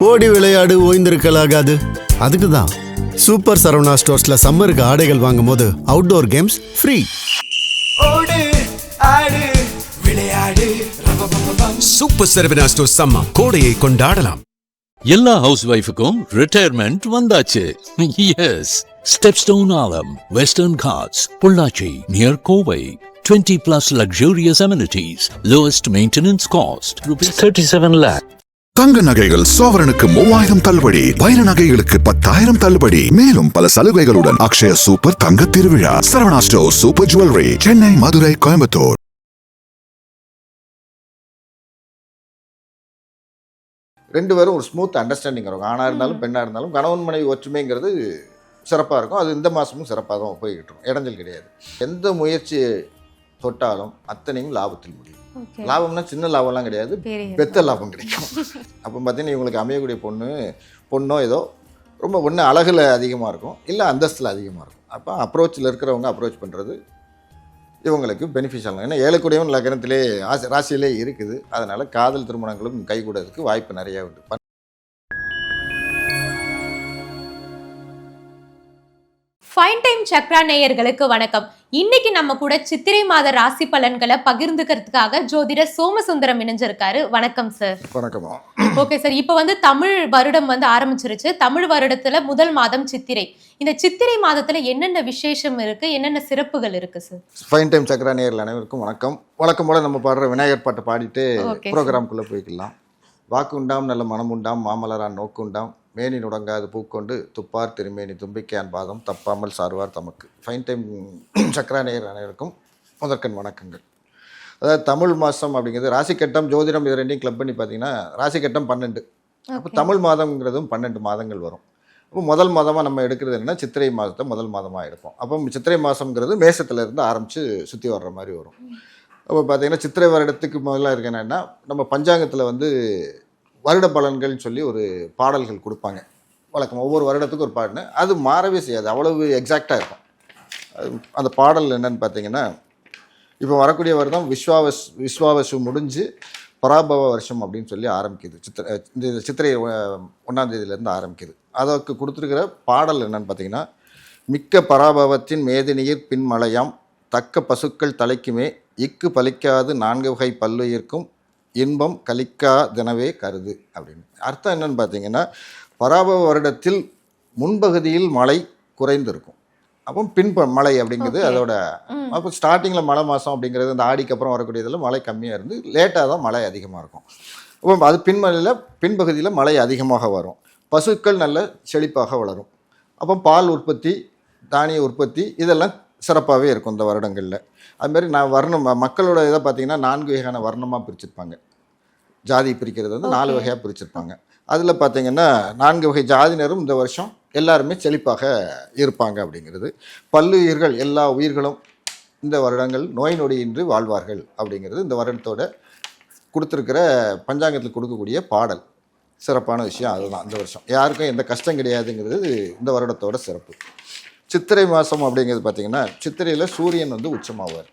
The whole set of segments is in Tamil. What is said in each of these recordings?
ஓடி விளையாடு ஓய்ந்திருக்கலாகாது. அதுக்கு தான் சூப்பர் சரவணா ஸ்டோர்ஸ்ல சம்மருக்கு ஆடைகள் வாங்கும் போது அவுட்டோர் கேம்ஸ் ஃப்ரீ. ஓடு ஆடு விளையாடு சூப்பர் சரவணா ஸ்டோர்ஸ் சம்மர் கோடையை கொண்டாடலாம். எல்லா ஹவுஸ் ஒய்ஃபுக்கும் ரிட்டையர்மெண்ட் வந்தாச்சு. Yes, Stepstone Aalam, western Ghats, Pollachi near Kovai. 20+ luxurious amenities, lowest maintenance cost, ₹37 lakh. தங்க நகைகள் சோவரனுக்கு 3000 தள்ளுபடி, வைர நகைகளுக்கு 10,000 தள்ளுபடி, மேலும் பல சலுகைகளுடன் அக்ஷய சூப்பர் தங்க திருவிழா. Saravana store super jewellery, Chennai, Madurai, Coimbatore. ரெண்டு பேரும் ஒரு ஸ்மூத் அண்டர்ஸ்டாண்டிங் இருக்கும். ஆணாக இருந்தாலும் பெண்ணாக இருந்தாலும் கணவன் மனைவி ஒற்றுமைங்கிறது சிறப்பாக இருக்கும். அது இந்த மாதமும் சிறப்பாக தான் போய்கிட்டு இருக்கும். இடைஞ்சல் கிடையாது. எந்த முயற்சி தொட்டாலும் அத்தனையும் லாபத்தில் முடியும். லாபம்னா சின்ன லாபம்லாம் கிடையாது, பெத்த லாபம் கிடைக்கும். அப்போ பார்த்தீங்கன்னா இவங்களுக்கு அமையக்கூடிய பொண்ணோ ஏதோ ரொம்ப ஒன்று அழகில் அதிகமாக இருக்கும், இல்லை அந்தஸ்தில் அதிகமாக இருக்கும். அப்போ அப்ரோச்சில் இருக்கிறவங்க அப்ரோச் பண்ணுறது இவங்களுக்கு பெனிஃபிஷியல். ஏன்னா ஏழுக்குடையவன் லக்னத்திலே ராசியிலே இருக்குது. அதனால் காதல் திருமணங்களும் கைகூடறதுக்கு வாய்ப்பு நிறையா உண்டு. ஃபைன் டைம் சக்ரா நேயர்களுக்கு வணக்கம். இன்னைக்கு நம்ம கூட சித்திரை மாத ராசி பலன்களை பகிர்ந்துக்கிறதுக்காக ஜோதிடர் சோமசுந்தரம் இணைஞ்சிருக்காரு. வணக்கம் சார். வணக்கம். ஓகே சார், இப்போ தமிழ் வருடம் ஆரம்பிச்சிருச்சு. தமிழ் வருடத்துல முதல் மாதம் சித்திரை. இந்த சித்திரை மாதத்துல என்னென்ன விசேஷம் இருக்கு, என்னென்ன சிறப்புகள் இருக்கு சார்? ஃபைன் டைம் சக்ரா நேயர்கள் அனைவருக்கும் வணக்கம். வழக்கம் போல நம்ம பாடுற விநாயகர் பாட்டை பாடிட்டு ப்ரோக்ராம்குள்ளே போய்க்கலாம். வாக்கு உண்டாம் நல்ல மனம் உண்டாம், மாமலரான் நோக்கு உண்டாம், மேனி நுடங்காது பூக்கொண்டு துப்பார் திருமேனி தும்பிக்கையான் பாதம் தப்பாமல் சார்வார் தமக்கு. ஃபைன் டைம் சக்ரா நேயர் அனைவருக்கும் முதற்கண் வணக்கங்கள். அதாவது தமிழ் மாதம் அப்படிங்கிறது ராசிக்கட்டம் ஜோதிடம் இது ரெண்டையும் கிளப் பண்ணி பார்த்தீங்கன்னா ராசிக்கட்டம் 12. அப்போ தமிழ் மாதங்கிறதும் 12 மாதங்கள் வரும். அப்போ முதல் மாதமாக நம்ம எடுக்கிறது என்னென்னா சித்திரை மாதத்தை முதல் மாதமாக எடுப்போம். அப்போ சித்திரை மாதங்கிறது மேசத்துலேருந்து ஆரம்பித்து சுற்றி வர்ற மாதிரி வரும். அப்போ பார்த்தீங்கன்னா சித்திரை வருடத்துக்கு முதல்ல இருக்கு என்னென்னா நம்ம பஞ்சாங்கத்தில் வருட பலன்கள்னு சொல்லி ஒரு பாடல்கள் கொடுப்பாங்க. வழக்கம் ஒவ்வொரு வருடத்துக்கும் ஒரு பாடல், அது மாறவே செய்யாது, அவ்வளவு எக்ஸாக்டாக இருக்கும். அந்த பாடல் என்னன்னு பார்த்தீங்கன்னா, இப்போ வரக்கூடிய வருடம் விஸ்வாவசு முடிஞ்சு பராபவ வருஷம் அப்படின்னு சொல்லி ஆரம்பிக்குது. இந்த சித்திரை 1ஆம் தேதியிலேருந்து ஆரம்பிக்குது. அதற்கு கொடுத்துருக்கிற பாடல் என்னன்னு பார்த்தீங்கன்னா, மிக்க பராபவத்தின் மேதினியிர் பின்மலையாம் தக்க பசுக்கள் தலைக்குமே இக்கு பலிக்காது 4 வகை பல்லுயிர்க்கும் இன்பம் கலிக்காதெனவே கருது அப்படின்னு. அர்த்தம் என்னன்னு பார்த்தீங்கன்னா, பராபவ வருடத்தில் முன்பகுதியில் மழை குறைந்திருக்கும், அப்போ மழை அப்படிங்கிறது அதோட. அப்போ ஸ்டார்டிங்கில் மழை மாதம் அப்படிங்கிறது இந்த ஆடிக்கு அப்புறம் வரக்கூடியதில் மழை கம்மியாக இருந்து லேட்டாக தான் மழை அதிகமாக இருக்கும். அப்போ அது பின்பகுதியில் மழை அதிகமாக வரும். பசுக்கள் நல்ல செழிப்பாக வளரும். அப்போ பால் உற்பத்தி, தானிய உற்பத்தி இதெல்லாம் சிறப்பாகவே இருக்கும் இந்த வருடங்களில். அதுமாரி மக்களோட இதை பார்த்திங்கன்னா 4 வகையான வர்ணமாக பிரிச்சிருப்பாங்க. ஜாதி பிரிக்கிறது 4 வகையாக பிரிச்சிருப்பாங்க. அதில் பார்த்திங்கன்னா 4 வகை ஜாதியினரும் இந்த வருஷம் எல்லாருமே செழிப்பாக இருப்பாங்க அப்படிங்கிறது. பல்லுயிர்கள் எல்லா உயிர்களும் இந்த வருடங்கள் நோய் நொடியின்றி வாழ்வார்கள் அப்படிங்கிறது இந்த வருடத்தோட கொடுத்துருக்கிற பஞ்சாங்கத்தில் கொடுக்கக்கூடிய பாடல். சிறப்பான விஷயம் அதுதான். இந்த வருஷம் யாருக்கும் எந்த கஷ்டம் கிடையாதுங்கிறது இந்த வருடத்தோட சிறப்பு. சித்திரை மாதம் அப்படிங்கிறது பார்த்திங்கன்னா, சித்திரையில் சூரியன் உச்சமாவார்.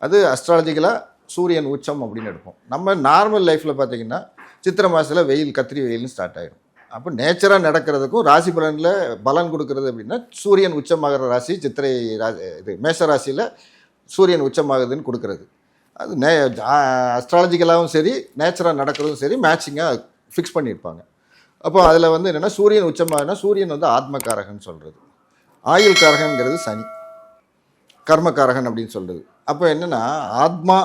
அது அஸ்ட்ராலஜிக்கலாக சூரியன் உச்சம் அப்படின்னு எடுப்போம். நம்ம நார்மல் லைஃப்பில் பார்த்திங்கன்னா சித்திரை மாதத்தில் கத்திரி வெயில்னு ஸ்டார்ட் ஆகிடும். அப்போ நேச்சராக நடக்கிறதுக்கும் ராசி பலனில் பலன் கொடுக்கறது அப்படின்னா, சூரியன் உச்சமாகிற ராசி சித்திரை மேஷ ராசியில் சூரியன் உச்சமாகுதுன்னு கொடுக்குறது. அது அஸ்ட்ராலஜிக்கலாகவும் சரி நேச்சராக நடக்கிறதும் சரி மேட்சிங்காக ஃபிக்ஸ் பண்ணியிருப்பாங்க. அப்போ அதில் என்னென்னா சூரியன் உச்சமாகுதுன்னா சூரியன் ஆத்மகாரகன் சொல்கிறது, ஆயுள் காரகங்கிறது சனி, கர்மகாரகன் அப்படின்னு சொல்கிறது. அப்போ என்னென்னா ஆத்மா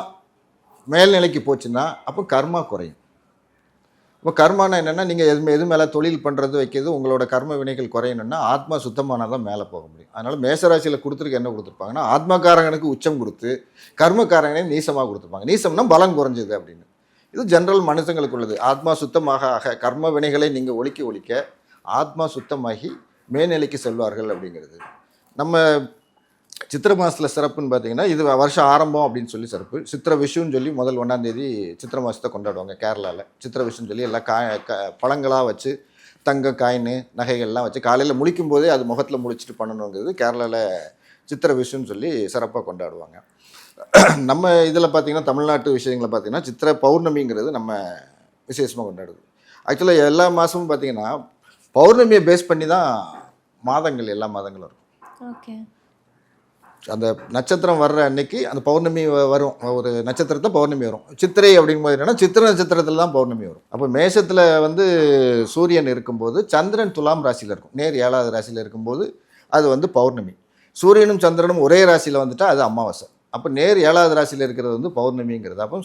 மேல்நிலைக்கு போச்சுன்னா அப்போ கர்மா குறையும். இப்போ கர்மானா என்னென்னா, நீங்கள் எது மேலே தொழில் பண்ணுறது வைக்கிறது உங்களோட கர்ம வினைகள் குறையணுன்னா ஆத்மா சுத்தமானால் தான் மேலே போக முடியும். அதனால் மேசராசியில் கொடுத்துருக்கு என்ன கொடுத்துருப்பாங்கன்னா, ஆத்மகாரகனுக்கு உச்சம் கொடுத்து கர்மகாரகனே நீசமாக கொடுத்துருப்பாங்க. நீசம்னா பலம் குறைஞ்சது அப்படின்னு. இது ஜென்ரல் மனுஷங்களுக்கு உள்ளது. ஆத்மா சுத்தமாக கர்ம வினைகளை நீங்கள் ஒழிக்க ஆத்மா சுத்தமாகி மேல்நிலைக்கு செல்வார்கள் அப்படிங்கிறது. நம்ம சித்திரை மாதத்தில் சிறப்புன்னு பார்த்தீங்கன்னா, இது வருஷம் ஆரம்பம் அப்படின்னு சொல்லி சிறப்பு. சித்திரை விஷுன்னு சொல்லி முதல் 1ஆம் தேதி சித்திரை மாதத்தை கொண்டாடுவாங்க கேரளாவில். சித்திரை விஷுன்னு சொல்லி எல்லாம் பழங்களாக வச்சு தங்க காயின் நகைகள்லாம் வச்சு காலையில் முழிக்கும் போதே அது முகத்தில் முழிச்சிட்டு பண்ணணுங்கிறது கேரளாவில் சித்திரை விஷுன்னு சொல்லி சிறப்பாக கொண்டாடுவாங்க. நம்ம இதில் பார்த்திங்கன்னா தமிழ்நாட்டு விஷயங்களை பார்த்திங்கன்னா சித்திரை பௌர்ணமிங்கிறது நம்ம விசேஷமாக கொண்டாடுது. ஆக்சுவலாக எல்லா மாதமும் பார்த்தீங்கன்னா பௌர்ணமியை பேஸ் பண்ணி தான் மாதங்கள் எல்லா மாதங்களும் இருக்கும். ஓகே. அந்த நட்சத்திரம் வர்ற அன்னைக்கு அந்த பௌர்ணமி வரும், ஒரு நட்சத்திரத்தை பௌர்ணமி வரும். சித்திரை அப்படிங்கும்போது என்னன்னா சித்திரை நட்சத்திரத்தில் தான் பௌர்ணமி வரும். அப்போ மேஷத்தில் வந்து சூரியன் இருக்கும்போது சந்திரன் துலாம் ராசியில் இருக்கும், நேர் 7வது ராசியில் இருக்கும்போது அது வந்து பௌர்ணமி. சூரியனும் சந்திரனும் ஒரே ராசியில் வந்துட்டால் அது அமாவாசை. அப்போ நேர் 7வது ராசியில் இருக்கிறது வந்து பௌர்ணமிங்கிறது. அப்போ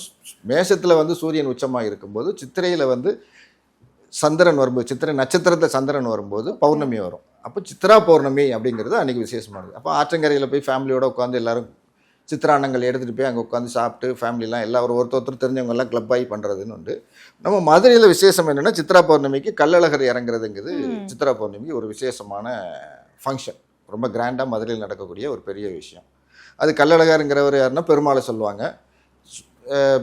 மேஷத்தில் வந்து சூரியன் உச்சமாக இருக்கும்போது சித்திரையில் வந்து சந்திரன் வரும்போது, சித்திரை நட்சத்திரத்தில் சந்திரன் வரும்போது பௌர்ணமி வரும். அப்போ சித்ரா பௌர்ணமி அப்படிங்கிறது அன்றைக்கி விசேஷமானது. அப்போ ஆற்றங்கரையில் போய் ஃபேமிலியோடு உட்காந்து எல்லோரும் சித்திராண்ணங்கள் எடுத்துகிட்டு போய் அங்கே உட்காந்து சாப்பிட்டு ஃபேமிலிலாம் எல்லோரும் ஒருத்தர் தெரிஞ்சவங்கெல்லாம் கிளப் ஆகி பண்ணுறதுன்னு உண்டு. நம்ம மதுரையில் விசேஷம் என்னென்னா சித்ரா பௌர்ணமிக்கு கள்ளழகர் இறங்குறதுங்கிறது சித்ரா பௌர்ணமிக்கு ஒரு விசேஷமான ஃபங்க்ஷன். ரொம்ப கிராண்டாக மதுரையில் நடக்கக்கூடிய ஒரு பெரிய விஷயம். அது கள்ளழகருங்கிறவர் யாருன்னா பெருமாளை சொல்லுவாங்க.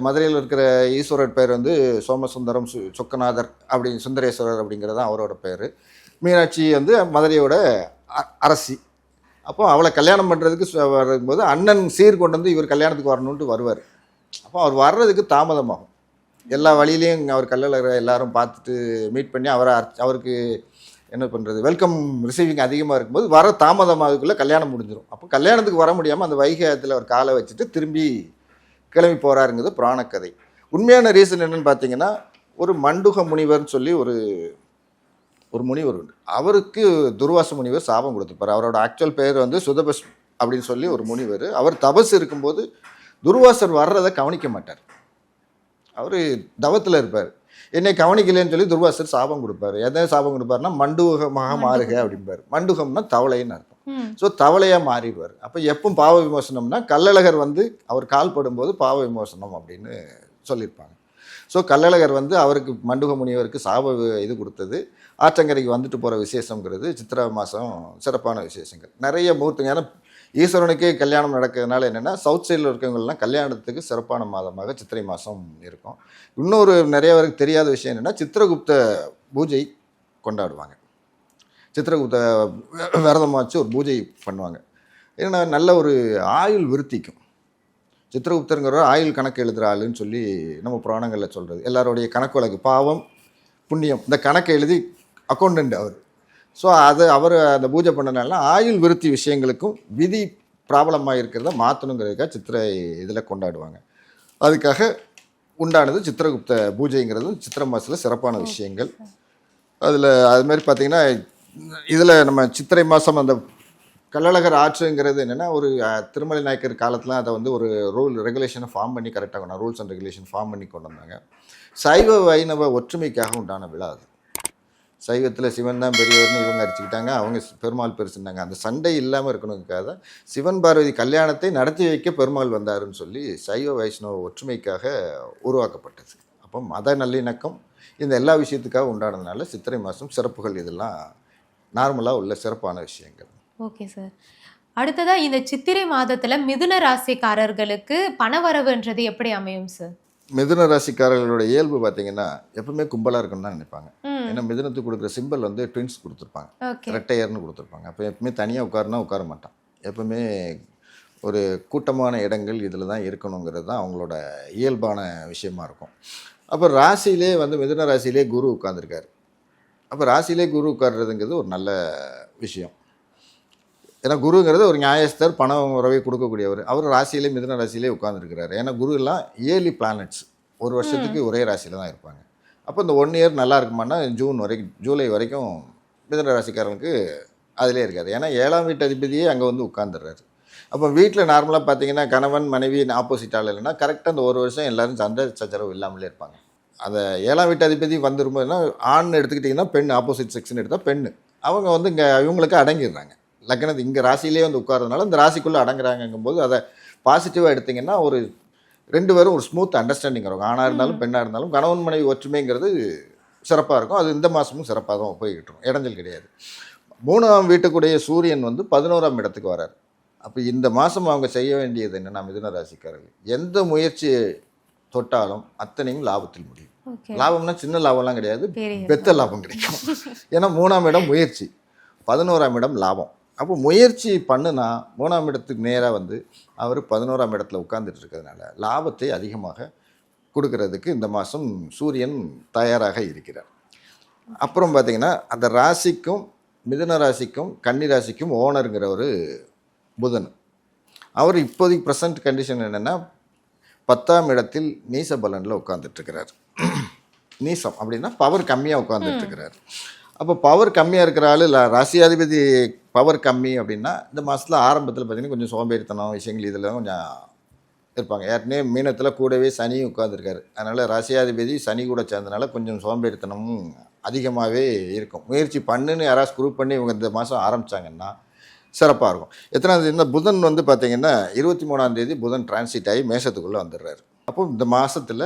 மதுரையில் இருக்கிற ஈஸ்வரர் பேர் வந்து சோமசுந்தரம் சொக்கநாதர் அப்படி சுந்தரேஸ்வரர் அப்படிங்கிறது தான் அவரோட பேர். மீனாட்சி வந்து மதுரையோட அரசி. அப்போ அவளை கல்யாணம் பண்ணுறதுக்கு வரும்போது அண்ணன் சீர் கொண்டு வந்து இவர் கல்யாணத்துக்கு வரணுன்ட்டு வருவார். அப்போ அவர் வர்றதுக்கு தாமதமாகும். எல்லா வழியிலையும் அவர் கள்ளழகரை எல்லாரும் பார்த்துட்டு மீட் பண்ணி அவருக்கு என்ன பண்ணுறது, வெல்கம் ரிசீவிங் அதிகமாக இருக்கும்போது வர தாமதமாகக்குள்ளே கல்யாணம் முடிஞ்சிடும். அப்போ கல்யாணத்துக்கு வர முடியாமல் அந்த வைகையத்தில் அவர் காலை வச்சுட்டு திரும்பி கிளம்பி போகிறாருங்கிறது புராணக்கதை. உண்மையான ரீசன் என்னென்னு பார்த்தீங்கன்னா, ஒரு மண்டுக முனிவர்னு சொல்லி ஒரு முனிவர் உண்டு. அவருக்கு துர்வாச முனிவர் சாபம் கொடுத்துருப்பார். அவரோட ஆக்சுவல் பேர் வந்து சுதபஸ் அப்படின்னு சொல்லி ஒரு முனிவர். அவர் தபஸ் இருக்கும்போது துர்வாசர் வர்றதை கவனிக்க மாட்டார். அவர் தவத்தில் இருப்பார். என்னை கவனிக்கலன்னு சொல்லி துர்வாசர் சாபம் கொடுப்பார். எதை சாபம் கொடுப்பாருன்னா மண்டுகமாக மாறுக அப்படிம்பார். மண்டுகம்னா தவளைன்னு அர்த்தம். ஸோ தவளையாக மாறிடுவார். அப்போ எப்போ பாவ விமோசனம்னா கள்ளழகர் வந்து அவர் கால் படும்போது பாவ விமோசனம் அப்படின்னு சொல்லியிருப்பாங்க. ஸோ கள்ளழகர் வந்து அவருக்கு மண்டுக முனிவருக்கு சாப இது கொடுத்தது. ஆற்றங்கரைக்கு வந்துட்டு போகிற விசேஷங்கிறது சித்திரை மாதம் சிறப்பான விசேஷங்கள் நிறைய முகூர்த்தங்க. ஏன்னா ஈஸ்வரனுக்கே கல்யாணம் நடக்கிறதுனால என்னென்னா சவுத் சைடில் இருக்கவங்கலாம் கல்யாணத்துக்கு சிறப்பான மாதமாக சித்திரை மாதம் இருக்கும். இன்னொரு நிறைய பேருக்கு தெரியாத விஷயம் என்னென்னா சித்திரகுப்த பூஜை கொண்டாடுவாங்க. சித்திரகுப்த விரதமாக வச்சு ஒரு பூஜை பண்ணுவாங்க. ஏன்னா நல்ல ஒரு ஆயுள் விருத்திக்கும். சித்திரகுப்தருங்கிற ஆயுள் கணக்கு எழுதுகிற ஆளுன்னு சொல்லி நம்ம புராணங்களில் சொல்கிறது. எல்லாருடைய கணக்கு வழக்கு பாவம் புண்ணியம் இந்த கணக்கை எழுதி அக்கௌண்டன்ட் அவர். ஸோ அவர் அந்த பூஜை பண்ணனால ஆயுள் விருத்தி விஷயங்களுக்கும் விதி ப்ராப்ளமாக இருக்கிறத மாற்றணுங்கிறதுக்காக சித்திரை இதில் கொண்டாடுவாங்க. அதுக்காக உண்டானது சித்திரகுப்த பூஜைங்கிறது சித்திரை மாதத்தில் சிறப்பான விஷயங்கள். அதில் அதுமாதிரி பார்த்திங்கன்னா இதில் நம்ம சித்திரை மாதம் அந்த கள்ளழகர் ஆற்றுங்கிறது என்னென்னா ஒரு திருமலை நாயக்கர் காலத்தில் அதை வந்து ஒரு ரெகுலேஷனை ஃபார்ம் பண்ணி கரெக்டாக ரூல்ஸ் அண்ட் ரெகுலேஷன் ஃபார்ம் பண்ணி கொண்டு வந்தாங்க. சைவ வைணவ ஒற்றுமைக்காக உண்டான விழா அது. சைவத்தில் சிவன் தான் பெரியவர்னு இவங்க அடிச்சுக்கிட்டாங்க, அவங்க பெருமாள் பெருசுன்னாங்க. அந்த சண்டை இல்லாமல் இருக்கணுங்கிறதுக்காக சிவன் பார்வதி கல்யாணத்தை நடத்தி வைக்க பெருமாள் வந்தாருன்னு சொல்லி சைவ வைஷ்ணவ ஒற்றுமைக்காக உருவாக்கப்பட்டது. அப்போ மத நல்லிணக்கம் இந்த எல்லா விஷயத்துக்காக உண்டானதுனால சித்திரை மாதம் சிறப்புகள் இதெல்லாம் நார்மலாக உள்ள சிறப்பான விஷயங்கள். Okay sir. அடுத்ததாக இந்த சித்திரை மாதத்தில் மிதுன ராசிக்காரர்களுக்கு பணவரவுன்றது எப்படி அமையும் சார்? மிதுன ராசிக்காரர்களோட இயல்பு பார்த்தீங்கன்னா எப்பவுமே கும்பலாக இருக்குன்னு தான் நினைப்பாங்க. ஏன்னா மிதுனத்துக்கு கொடுக்குற சிம்பிள் வந்து ட்வின்ஸ் கொடுத்துருப்பாங்க, ரெட்டையர்னு கொடுத்துருப்பாங்க. அப்போ எப்பவுமே தனியாக உட்கார மாட்டான். எப்பவுமே ஒரு கூட்டமான இடங்கள் இதில் தான் இருக்கணுங்கிறது தான் அவங்களோட இயல்பான விஷயமா இருக்கும். அப்போ ராசியிலே வந்து மிதுன ராசியிலே குரு உட்கார்ந்துருக்காரு. அப்போ ராசியிலே குரு உட்கார்றதுங்கிறது ஒரு நல்ல விஷயம். ஏன்னா குருங்கிறது ஒரு நியாயஸ்தர், பணம் உறவை கொடுக்கக்கூடியவர். அவர் ராசியிலே மிதுன ராசியிலே உட்காந்துருக்கிறாரு. ஏன்னா குரு எல்லாம் இயர்லி பிளானட்ஸ், ஒரு வருஷத்துக்கு ஒரே ராசியில் தான் இருப்பாங்க. அப்போ இந்த 1 இயர் நல்லா இருக்குமானா ஜூலை வரைக்கும் மிதுன ராசிக்காரனுக்கு அதிலே இருக்காரு. ஏன்னா 7ஆம் வீட்டு அதிபதியே அங்கே வந்து உட்காந்துடுறாரு. அப்போ வீட்டில் நார்மலாக பார்த்தீங்கன்னா கணவன் மனைவி ஆப்போசிட் ஆள் இல்லைன்னா கரெக்டாக அந்த ஒரு வருஷம் எல்லோரும் சண்டை சச்சரவு இல்லாமலே இருப்பாங்க. அந்த 7ஆம் வீட்டு அதிபதி வந்துரும்போதுன்னா ஆண் எடுத்துக்கிட்டிங்கன்னா பெண், ஆப்போசிட் செக்ஷன் எடுத்தால் பெண், அவங்க வந்து இங்கே இவங்களுக்கு அடங்கிடுறாங்க. லக்னத்து இங்கே ராசியிலே வந்து உட்கார்றதுனால இந்த ராசிக்குள்ளே அடங்குறாங்கும்போது அதை பாசிட்டிவாக எடுத்திங்கன்னா ஒரு 2 பேரும் ஒரு ஸ்மூத் அண்டர்ஸ்டாண்டிங் வரும். ஆணாக இருந்தாலும் பெண்ணாக இருந்தாலும் கணவன் மனைவி ஒற்றுமைங்கிறது சிறப்பாக இருக்கும். அது இந்த மாதமும் சிறப்பாக தான் போய்கிட்டு இருக்கும், இடைஞ்சல் கிடையாது. 3ஆம் வீட்டுக்குடைய சூரியன் வந்து 11ஆம் இடத்துக்கு வரார். அப்போ இந்த மாதம் அவங்க செய்ய வேண்டியது என்னென்னா மிதுன ராசிக்காரர்கள் எந்த முயற்சியை தொட்டாலும் அத்தனையும் லாபத்தில் முடியும். லாபம்னா சின்ன லாபம்லாம் கிடையாது, பெத்த லாபம் கிடைக்கும். ஏன்னா 3ஆம் இடம் முயற்சி, 11ஆம் இடம் லாபம். அப்போ முயற்சி பண்ணுனா 3ஆம் இடத்துக்கு நேராக வந்து அவர் 11ஆம் இடத்துல உட்கார்ந்துட்டு இருக்கிறதுனால லாபத்தை அதிகமாக கொடுக்கறதுக்கு இந்த மாதம் சூரியன் தயாராக இருக்கிறார். அப்புறம் பார்த்தீங்கன்னா அந்த ராசிக்கும் மிதுன ராசிக்கும் கன்னி ராசிக்கும் ஓனருங்கிற ஒரு புதன். அவர் இப்போதைக்கு ப்ரெசன்ட் கண்டிஷன் என்னென்னா 10ஆம் இடத்தில் நீச பலனில் உட்காந்துட்ருக்கிறார். நீசம் அப்படின்னா பவர் கம்மியாக உட்காந்துட்ருக்கிறார். அப்போ பவர் கம்மியாக இருக்கிற ஆள் இல்லை, ராசியாதிபதி பவர் கம்மி அப்படின்னா இந்த மாதத்தில் ஆரம்பத்தில் பார்த்திங்கன்னா கொஞ்சம் சோம்பேறித்தனம் விஷயங்கள் இதில் கொஞ்சம் இருப்பாங்க. ஏற்கனவே மீனத்தில் கூடவே சனியும் உட்காந்துருக்காரு. அதனால் ராசியாதிபதி சனி கூட சேர்ந்தனால கொஞ்சம் சோம்பேறித்தனமும் அதிகமாகவே இருக்கும். முயற்சி பண்ணுன்னு யாராவது குரூப் பண்ணி இவங்க இந்த மாதம் ஆரம்பித்தாங்கன்னா சிறப்பாக இருக்கும். எத்தனாம் தேதி இந்த புதன் வந்து பார்த்திங்கன்னா 23ஆம் தேதி புதன் டிரான்சிட் ஆகி மேஷத்துக்குள்ளே வந்துடுறாரு. அப்போ இந்த மாதத்தில்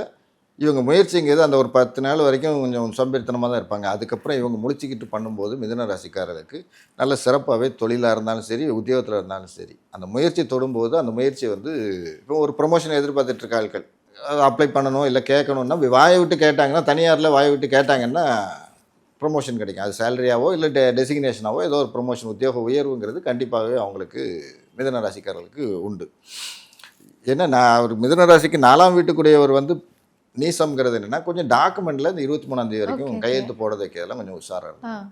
இவங்க முயற்சிங்கிறது அந்த ஒரு 10 நாள் வரைக்கும் கொஞ்சம் சோம்பேறித்தனமாக தான் இருப்பாங்க. அதுக்கப்புறம் இவங்க முழிச்சிக்கிட்டு பண்ணும்போது மிதுன ராசிக்காரர்களுக்கு நல்ல சிறப்பாகவே தொழிலாக இருந்தாலும் சரி, உத்தியோகத்தில் இருந்தாலும் சரி, அந்த முயற்சி தொடும்போது அந்த முயற்சி வந்து இப்போ ஒரு ப்ரொமோஷன் எதிர்பார்த்துட்டு இருக்க ஆட்கள் அப்ளை பண்ணணும் இல்லை கேட்கணுன்னா வாயை விட்டு கேட்டாங்கன்னா, தனியாரில் வாயை விட்டு கேட்டாங்கன்னா ப்ரொமோஷன் கிடைக்கும். அது சேலரியாவோ இல்லை டெசிக்னேஷனாவோ ஏதோ ஒரு ப்ரொமோஷன் உத்தியோக உயர்வுங்கிறது கண்டிப்பாகவே அவங்களுக்கு மிதுன ராசிக்காரர்களுக்கு உண்டு. ஏன்னா நான் ஒரு மிதுன ராசிக்கு 4ஆம் வீட்டுக்குடையவர் வந்து நீசம்ங்கிறது என்னென்னா கொஞ்சம் டாக்குமெண்ட்டில் இந்த 23ஆம் தேதி வரைக்கும் கையெழுத்து போடுறதுக்கெல்லாம் கொஞ்சம் உஷாராக இருக்கும்.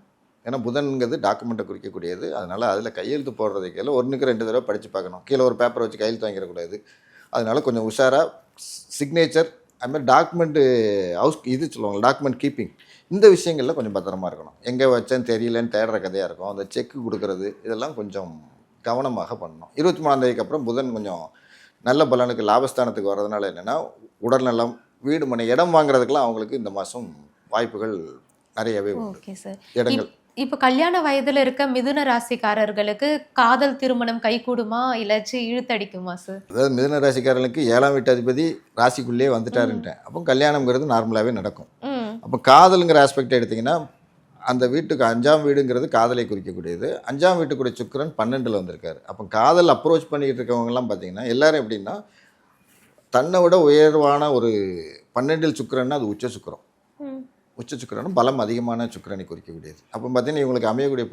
ஏன்னா புதன்கிறது டாக்குமெண்ட்டை குறிக்கக்கூடியது. அதனால் அதில் கையெழுத்து போடுறதுக்கெல்லாம் 1க்கு 2 தடவை படித்து பார்க்கணும். கீழே ஒரு பேப்பரை வச்சு கையெழுத்து வாங்கிடக்கூடாது. அதனால் கொஞ்சம் உஷாராக சிக்னேச்சர் அதுமாதிரி டாக்குமெண்ட்டு இது சொல்லுவாங்க டாக்குமெண்ட் கீப்பிங், இந்த விஷயங்களில் கொஞ்சம் பத்திரமா இருக்கணும். எங்கே வச்சேன்னு தெரியலன்னு தேடுற கதையாக இருக்கும். அந்த செக்கு கொடுக்கறது இதெல்லாம் கொஞ்சம் கவனமாக பண்ணணும். 23ஆம் தேதிக்கு அப்புறம் புதன் கொஞ்சம் நல்ல பலனுக்கு லாபஸ்தானத்துக்கு வர்றதுனால என்னென்னா உடல்நலம், வீடு மனை, இடம் வாங்குறதுக்கெல்லாம் அவங்களுக்கு இந்த மாதம் வாய்ப்புகள் நிறையவே உண்டு. Okay sir. இடங்கள் இப்போ கல்யாண வயதுல இருக்க மிதுன ராசிக்காரர்களுக்கு காதல் திருமணம் கைகூடுமா இல்லாச்சு இழுத்தடிக்குமா சார்? அதாவது மிதுன ராசிக்காரர்களுக்கு 7ஆம் வீட்டு அதிபதி ராசிக்குள்ளேயே வந்துட்டாருன்ட்டேன். அப்போ கல்யாணம்ங்கிறது நார்மலாகவே நடக்கும். அப்போ காதலுங்கிற ஆஸ்பெக்ட் எடுத்திங்கன்னா அந்த வீட்டுக்கு 5ஆம் வீடுங்கிறது காதலை குறிக்கக்கூடியது. 5ஆம் வீட்டுக்குடைய சுக்கிரன் 12ல் வந்திருக்காரு. அப்போ காதல் அப்ரோச் பண்ணிக்கிட்டு இருக்கவங்கலாம் பார்த்தீங்கன்னா எல்லாரும் எப்படின்னா தன்னை விட உயர்வான ஒரு 12ல் சுக்கிரன்னா அது உச்ச சுக்கிரம். உச்ச சுக்கிரனும் பலம் அதிகமான சுக்கிரனை குறிக்கக்கூடியது. அப்போ பார்த்தீங்கன்னா இவங்களுக்கு அமையக்கூடிய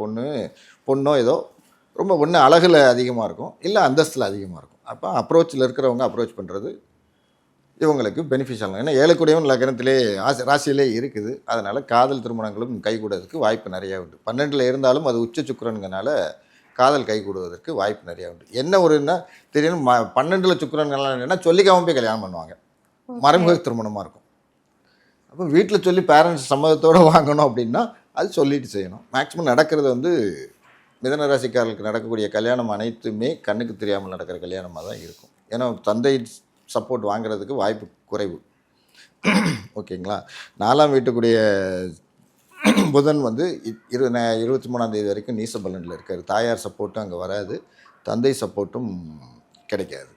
பொண்ணோ ஏதோ ரொம்ப ஒன்று அழகில் அதிகமாக இருக்கும், இல்லை அந்தஸ்தில் அதிகமாக இருக்கும். அப்போ அப்ரோச்சில் இருக்கிறவங்க அப்ரோச் பண்ணுறது இவங்களுக்கு பெனிஃபிஷியல். ஏன்னா 7 லக்னத்திலே ராசியிலே இருக்குது. அதனால் காதல் திருமணங்களும் கைகூடுவதற்கு வாய்ப்பு நிறையா உண்டு. 12ல் இருந்தாலும் அது உச்ச சுக்கிரனுங்கனால காதல் கைகூடுவதற்கு வாய்ப்பு நிறையா உண்டு. என்ன ஒருன்னா திடீர்னு 12ல் சுக்கிரன்கள்லாம் என்னென்னா சொல்லிக்காமல் போய் கல்யாணம் பண்ணுவாங்க, மறைமுக திருமணமாக இருக்கும். அப்போ வீட்டில் சொல்லி பேரண்ட்ஸ் சம்மதத்தோடு வாங்கணும் அப்படின்னா அது சொல்லிட்டு செய்யணும். மேக்ஸிமம் நடக்கிறது வந்து மிதுன ராசிக்காரர்களுக்கு நடக்கக்கூடிய கல்யாணம் அனைத்துமே கண்ணுக்கு தெரியாமல் நடக்கிற கல்யாணமாக தான் இருக்கும். ஏன்னா தந்தை சப்போர்ட் வாங்குறதுக்கு வாய்ப்பு குறைவு. ஓகேங்களா? 4ஆம் வீட்டுக்குடைய புதன் வந்து 23ஆம் தேதி வரைக்கும் நீச பலனில் இருக்கார். தாயார் சப்போர்ட்டும் அங்கே வராது, தந்தை சப்போர்ட்டும் கிடைக்காது.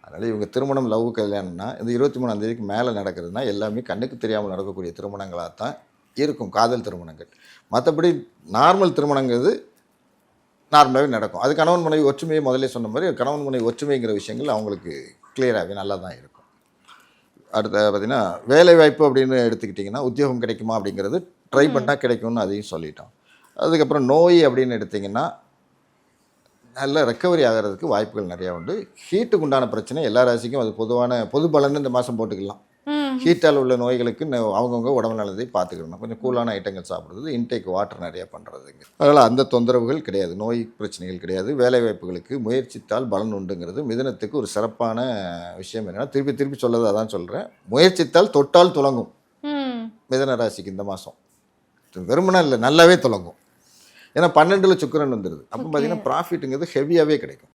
அதனால் இவங்க திருமணம் லவ் கல்யாணம்னா இந்த 23ஆம் தேதிக்கு மேலே நடக்கிறதுனா எல்லாமே கண்ணுக்கு தெரியாமல் நடக்கக்கூடிய திருமணங்களாக தான் இருக்கும், காதல் திருமணங்கள். மற்றபடி நார்மல் திருமணங்கிறது நார்மலாகவே நடக்கும். அது கணவன் மனைவி ஒற்றுமையை முதல்ல சொன்ன மாதிரி கணவன் மனைவி ஒற்றுமைங்கிற விஷயங்கள் அவங்களுக்கு கிளியராகவே நல்லா தான் இருக்கும். அடுத்த பார்த்திங்கன்னா வேலை வாய்ப்பு அப்படின்னு எடுத்துக்கிட்டிங்கன்னா உத்தியோகம் கிடைக்குமா அப்படிங்கிறது ட்ரை பண்ணால் கிடைக்கும்னு அதையும் சொல்லிட்டோம். அதுக்கப்புறம் நோய் அப்படின்னு எடுத்திங்கன்னா நல்ல ரெக்கவரி ஆகிறதுக்கு வாய்ப்புகள் நிறையா உண்டு. ஹீட்டுக்கு உண்டான பிரச்சனை எல்லா ராசிக்கும் அது பொது பலன்னு இந்த மாதம் போட்டுக்கலாம். ஹீட்டால் உள்ள நோய்களுக்கு அவங்கவுங்க உடம்பு நலத்தை பார்த்துக்கணும். கொஞ்சம் கூலான ஐட்டங்கள் சாப்பிட்றது, இன்டேக் வாட்டர் நிறையா பண்ணுறதுங்க. அதனால் அந்த தொந்தரவுகள் கிடையாது, நோய் பிரச்சனைகள் கிடையாது. வேலைவாய்ப்புகளுக்கு முயற்சித்தால் பலன் உண்டுங்கிறது மிதுனத்துக்கு ஒரு சிறப்பான விஷயம். என்னென்னா திருப்பி சொல்லது அதான் சொல்கிறேன், முயற்சித்தால் தொட்டால் துலங்கும். மிதுன ராசிக்கு இந்த மாதம் வெறுமனா இல்லை, நல்லாவே துலங்கும். ஏன்னா 12ல் சுக்கிரன் வந்துடுது. அப்போ பார்த்தீங்கன்னா ப்ராஃபிட்டுங்கிறது ஹெவியாகவே கிடைக்கும்.